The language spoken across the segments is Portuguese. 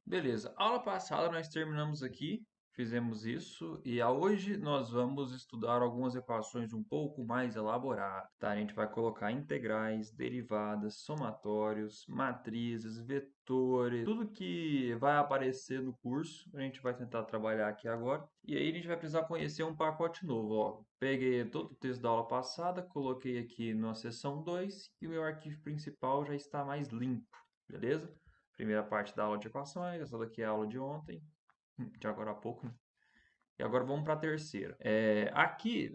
Beleza, aula passada nós terminamos aqui, fizemos isso, e hoje nós vamos estudar algumas equações um pouco mais elaboradas, tá? A gente vai colocar integrais, derivadas, somatórios, matrizes, vetores, tudo que vai aparecer no curso, a gente vai tentar trabalhar aqui agora. E aí a gente vai precisar conhecer um pacote novo, ó. Peguei todo o texto da aula passada, coloquei aqui na seção 2 e o meu arquivo principal já está mais limpo, beleza? Primeira parte da aula de equações, essa daqui é a aula de ontem, de agora há pouco, né? E agora vamos para a terceira. Aqui,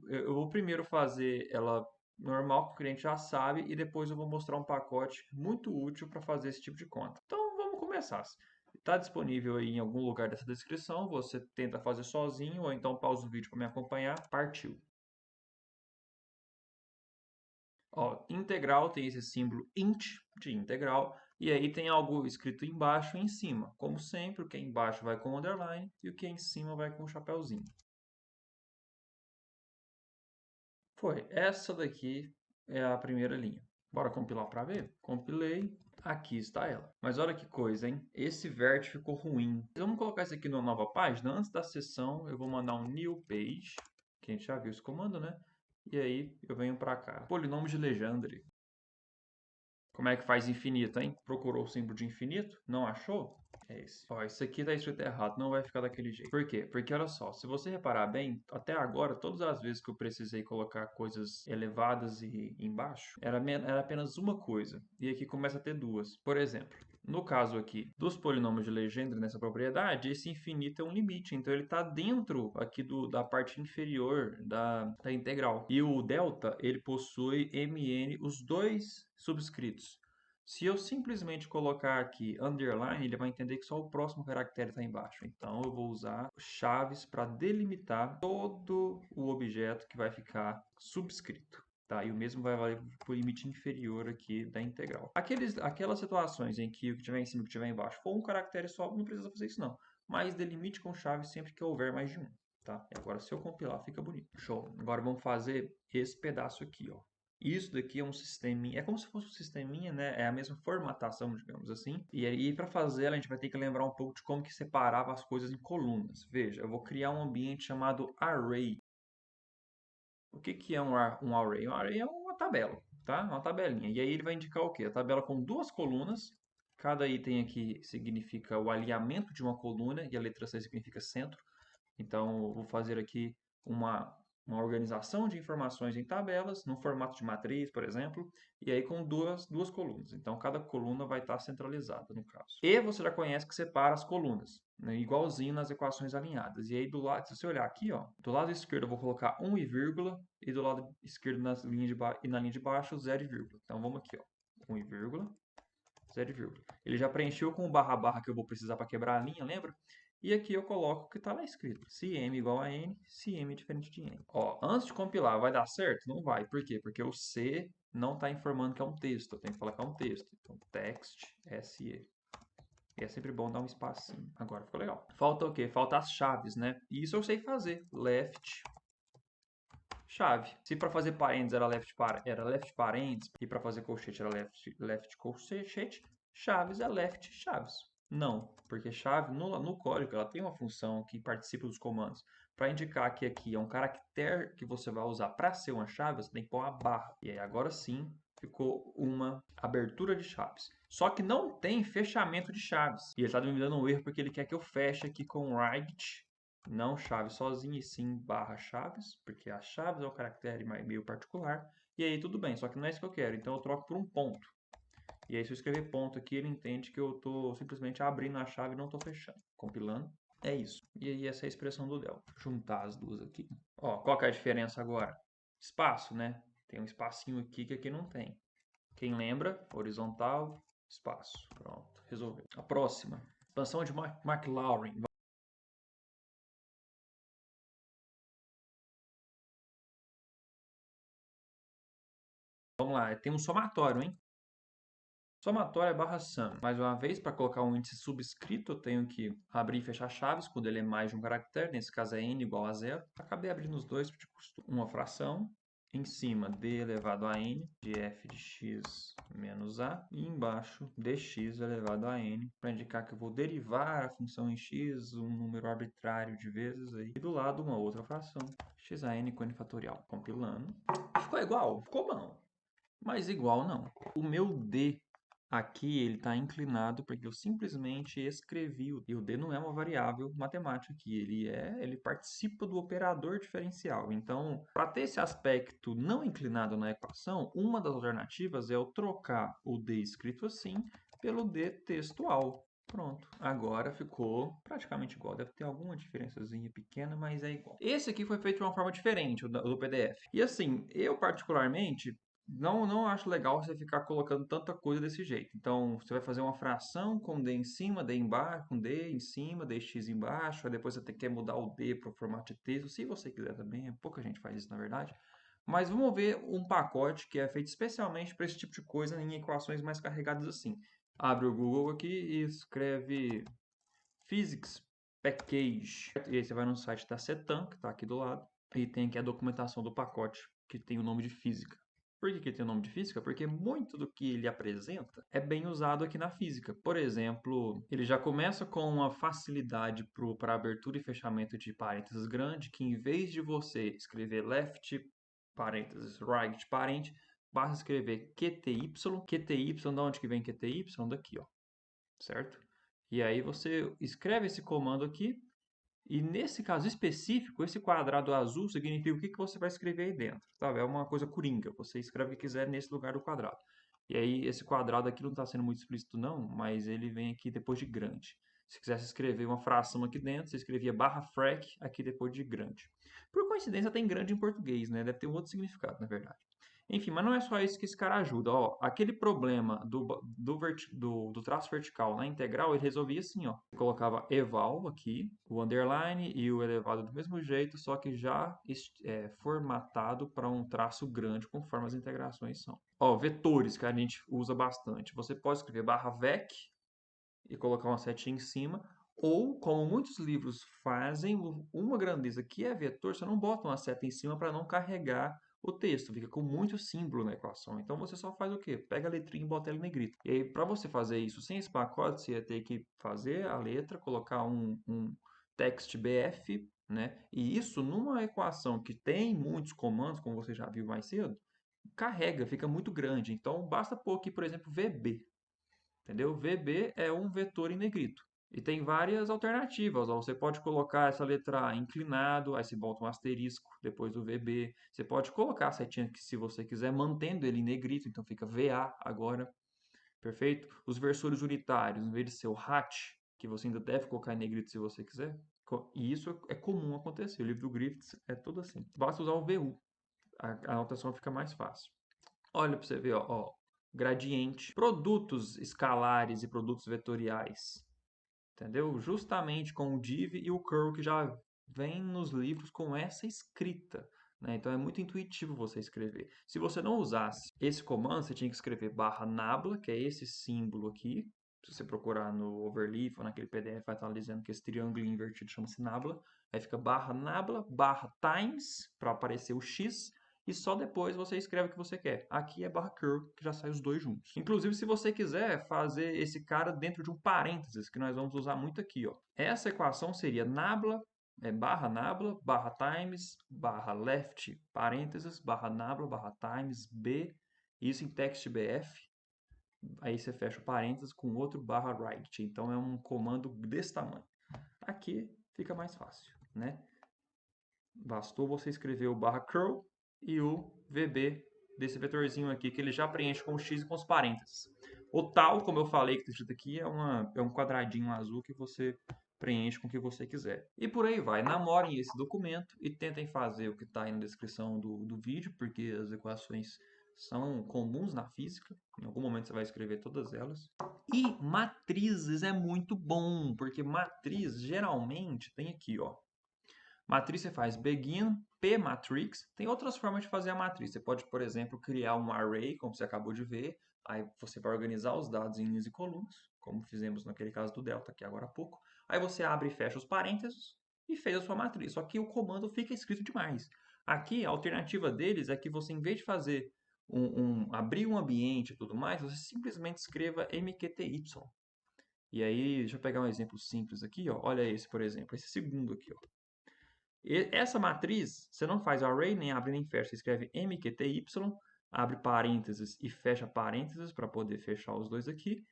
eu vou primeiro fazer ela normal, que a gente já sabe, e depois eu vou mostrar um pacote muito útil para fazer esse tipo de conta. Então, vamos começar. Está disponível aí em algum lugar dessa descrição, você tenta fazer sozinho, ou então pausa o vídeo para me acompanhar. Partiu! Ó, integral tem esse símbolo int de integral, e aí tem algo escrito embaixo e em cima. Como sempre, o que é embaixo vai com underline e o que é em cima vai com o chapéuzinho. Foi, essa daqui é a primeira linha. Bora compilar para ver? Compilei, aqui está ela. Mas olha que coisa, hein? Esse vert ficou ruim. Vamos colocar isso aqui numa nova página. Antes da sessão, eu vou mandar um new page, que a gente já viu esse comando, né? E aí eu venho para cá. Polinômio de Legendre. Como é que faz infinito, hein? Procurou o símbolo de infinito? Não achou? É esse. Ó, isso aqui tá escrito errado, não vai ficar daquele jeito. Por quê? Porque olha só, se você reparar bem, até agora, todas as vezes que eu precisei colocar coisas elevadas e embaixo, era apenas uma coisa. E aqui começa a ter duas. Por exemplo, no caso aqui dos polinômios de Legendre nessa propriedade, esse infinito é um limite, então ele está dentro aqui da parte inferior da integral. E o delta, ele possui mn, os dois subscritos. Se eu simplesmente colocar aqui underline, ele vai entender que só o próximo caractere está embaixo. Então, eu vou usar chaves para delimitar todo o objeto que vai ficar subscrito. Tá? E o mesmo vai valer para o limite inferior aqui da integral. Aquelas situações em que o que estiver em cima e o que estiver embaixo for um caractere só, não precisa fazer isso não. Mas delimite com chave sempre que houver mais de um. Tá? E agora, se eu compilar, fica bonito. Show. Agora vamos fazer esse pedaço aqui, ó. Isso daqui é um sisteminha, é como se fosse um sisteminha, né? É a mesma formatação, digamos assim. E aí, para fazer ela, a gente vai ter que lembrar um pouco de como que separava as coisas em colunas. Veja, eu vou criar um ambiente chamado array. O que que é um array? Um array é uma tabela, tá? Uma tabelinha. E aí ele vai indicar o quê? A tabela com duas colunas. Cada item aqui significa o alinhamento de uma coluna e a letra C significa centro. Então, eu vou fazer aqui uma organização de informações em tabelas, no formato de matriz, por exemplo, e aí com duas colunas. Então, cada coluna vai estar centralizada, no caso. E você já conhece que separa as colunas, né, igualzinho nas equações alinhadas. E aí, do lado, se você olhar aqui, ó, do lado esquerdo eu vou colocar 1 e vírgula, e do lado esquerdo na linha de baixo, 0 e vírgula. Então, vamos aqui, ó, 1 e vírgula, 0 e vírgula. Ele já preencheu com o barra barra que eu vou precisar para quebrar a linha, lembra? E aqui eu coloco o que está lá escrito. Se m igual a n, se m é diferente de n. Ó, antes de compilar, vai dar certo? Não vai. Por quê? Porque o C não está informando que é um texto. Eu tenho que falar que é um texto. Então, text, SE. E é sempre bom dar um espacinho. Agora ficou legal. Falta o quê? Falta as chaves, né? E isso eu sei fazer. Left, chave. Se para fazer parênteses era left parênteses e para fazer colchete era left colchete, chaves é left chaves. Não, porque chave no código ela tem uma função que participa dos comandos. Para indicar que aqui é um caractere que você vai usar para ser uma chave, você tem que pôr uma barra. E aí agora sim ficou uma abertura de chaves. Só que não tem fechamento de chaves. E ele está me dando um erro porque ele quer que eu feche aqui com right, não chave sozinha, e sim barra chaves, porque a chaves é o caractere meio particular. E aí tudo bem, só que não é isso que eu quero, então eu troco por um ponto. E aí se eu escrever ponto aqui, ele entende que eu estou simplesmente abrindo a chave e não estou fechando. Compilando, é isso. E aí essa é a expressão do del. Juntar as duas aqui. Ó, qual que é a diferença agora? Espaço, né? Tem um espacinho aqui que aqui não tem. Quem lembra? Horizontal, espaço. Pronto, resolveu. A próxima. Expansão de Maclaurin. Vamos lá, tem um somatório, hein? Somatório é barra sum. Mais uma vez, para colocar um índice subscrito, eu tenho que abrir e fechar chaves quando ele é mais de um caractere. Nesse caso é n igual a zero. Acabei abrindo os dois de costume. Uma fração em cima d elevado a n de f de x menos a, e embaixo dx elevado a n, para indicar que eu vou derivar a função em x, um número arbitrário de vezes aí, e do lado uma outra fração, x a n com n fatorial. Compilando. Ficou igual? Ficou bom. Mas igual não. O meu d aqui ele está inclinado porque eu simplesmente escrevi e o d não é uma variável matemática aqui, ele participa do operador diferencial. Então, para ter esse aspecto não inclinado na equação, uma das alternativas é eu trocar o d escrito assim pelo d textual. Pronto, agora ficou praticamente igual. Deve ter alguma diferençazinha pequena, mas é igual. Esse aqui foi feito de uma forma diferente, o do PDF. E assim, eu particularmente não acho legal você ficar colocando tanta coisa desse jeito. Então, você vai fazer uma fração com d em cima, d embaixo, com d em cima, dx embaixo, aí depois você quer mudar o d para o formato de texto, se você quiser também, pouca gente faz isso na verdade. Mas vamos ver um pacote que é feito especialmente para esse tipo de coisa em equações mais carregadas assim. Abre o Google aqui e escreve Physics Package. E aí você vai no site da CETAM, que está aqui do lado, e tem aqui a documentação do pacote, que tem o nome de física. Por que tem o nome de física? Porque muito do que ele apresenta é bem usado aqui na física. Por exemplo, ele já começa com uma facilidade para abertura e fechamento de parênteses grande, que em vez de você escrever left, parênteses, right, parênteses, basta escrever QTY. QTY, de onde que vem QTY? Daqui, ó. Certo? E aí você escreve esse comando aqui, e nesse caso específico, esse quadrado azul significa o que você vai escrever aí dentro, sabe? É uma coisa coringa, você escreve o que quiser nesse lugar do quadrado. E aí esse quadrado aqui não está sendo muito explícito não, mas ele vem aqui depois de grande. Se quisesse escrever uma fração aqui dentro, você escrevia barra frac aqui depois de grande. Por coincidência tem grande em português, né? Deve ter um outro significado, na verdade. Enfim, mas não é só isso que esse cara ajuda. Ó, aquele problema do traço vertical na integral, ele resolvia assim, ó. Ele colocava eval aqui, o underline e o elevado do mesmo jeito, só que já formatado para um traço grande, conforme as integrações são. Ó, vetores que a gente usa bastante. Você pode escrever barra vec e colocar uma setinha em cima, ou, como muitos livros fazem, uma grandeza que é vetor, você não bota uma seta em cima para não carregar o texto, fica com muito símbolo na equação. Então você só faz o quê? Pega a letrinha e bota ela em negrito. E aí, para você fazer isso sem esse pacote, você ia ter que fazer a letra, colocar um text BF, né? E isso numa equação que tem muitos comandos, como você já viu mais cedo, carrega, fica muito grande. Então basta pôr aqui, por exemplo, VB. Entendeu? VB é um vetor em negrito. E tem várias alternativas. Ó. Você pode colocar essa letra A inclinado, aí você bota um asterisco depois do VB. Você pode colocar a setinha que, se você quiser, mantendo ele em negrito, então fica VA agora. Perfeito? Os versores unitários, em vez de ser o HAT, que você ainda deve colocar em negrito se você quiser, e isso é comum acontecer. O livro do Griffiths é todo assim. Basta usar o VU. A anotação fica mais fácil. Olha para você ver, ó, gradiente, produtos escalares e produtos vetoriais, entendeu? Justamente com o div e o curl que já vem nos livros com essa escrita, né? Então é muito intuitivo você escrever. Se você não usasse esse comando, você tinha que escrever barra nabla, que é esse símbolo aqui. Se você procurar no overleaf ou naquele PDF, vai estar dizendo que esse triângulo invertido chama-se nabla. Aí fica barra nabla, barra times, para aparecer o x, e só depois você escreve o que você quer. Aqui é barra curl, que já sai os dois juntos. Inclusive, se você quiser fazer esse cara dentro de um parênteses, que nós vamos usar muito aqui, ó. Essa equação seria nabla, barra times, barra left, parênteses, barra nabla, barra times, b, isso em text bf. Aí você fecha o parênteses com outro barra right. Então é um comando desse tamanho. Aqui fica mais fácil, né? Bastou você escrever o barra curl e o VB desse vetorzinho aqui, que ele já preenche com o x e com os parênteses. O tal, como eu falei que está escrito aqui, é um quadradinho azul que você preenche com o que você quiser. E por aí vai. Namorem esse documento e tentem fazer o que está aí na descrição do vídeo, porque as equações são comuns na física. Em algum momento você vai escrever todas elas. E matrizes é muito bom, porque matriz geralmente tem aqui, ó. Matriz você faz begin, P matrix. Tem outras formas de fazer a matriz. Você pode, por exemplo, criar um array, como você acabou de ver. Aí você vai organizar os dados em linhas e colunas, como fizemos naquele caso do delta aqui agora há pouco. Aí você abre e fecha os parênteses e fez a sua matriz. Só que o comando fica escrito demais. Aqui, a alternativa deles é que você, em vez de fazer abrir um ambiente e tudo mais, você simplesmente escreva MQTY. E aí, deixa eu pegar um exemplo simples aqui, ó. Olha esse, por exemplo, esse segundo aqui, ó. Essa matriz, você não faz array, nem abre nem fecha. Você escreve MQTY, abre parênteses e fecha parênteses para poder fechar os dois aqui.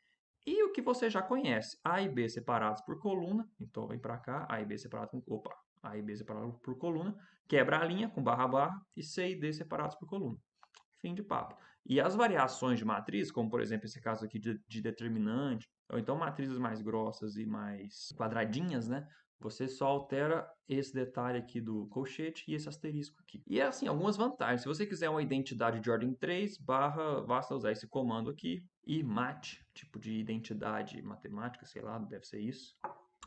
E o que você já conhece, A e B separados por coluna. Então, vem para cá, A e B separados A e B separados por coluna. Quebra a linha com barra barra e C e D separados por coluna. Fim de papo. E as variações de matriz, como por exemplo esse caso aqui de determinante, ou então matrizes mais grossas e mais quadradinhas, né? Você só altera esse detalhe aqui do colchete e esse asterisco aqui. E é assim, algumas vantagens. Se você quiser uma identidade de ordem 3, basta usar esse comando aqui. E mat, tipo de identidade matemática, sei lá, deve ser isso.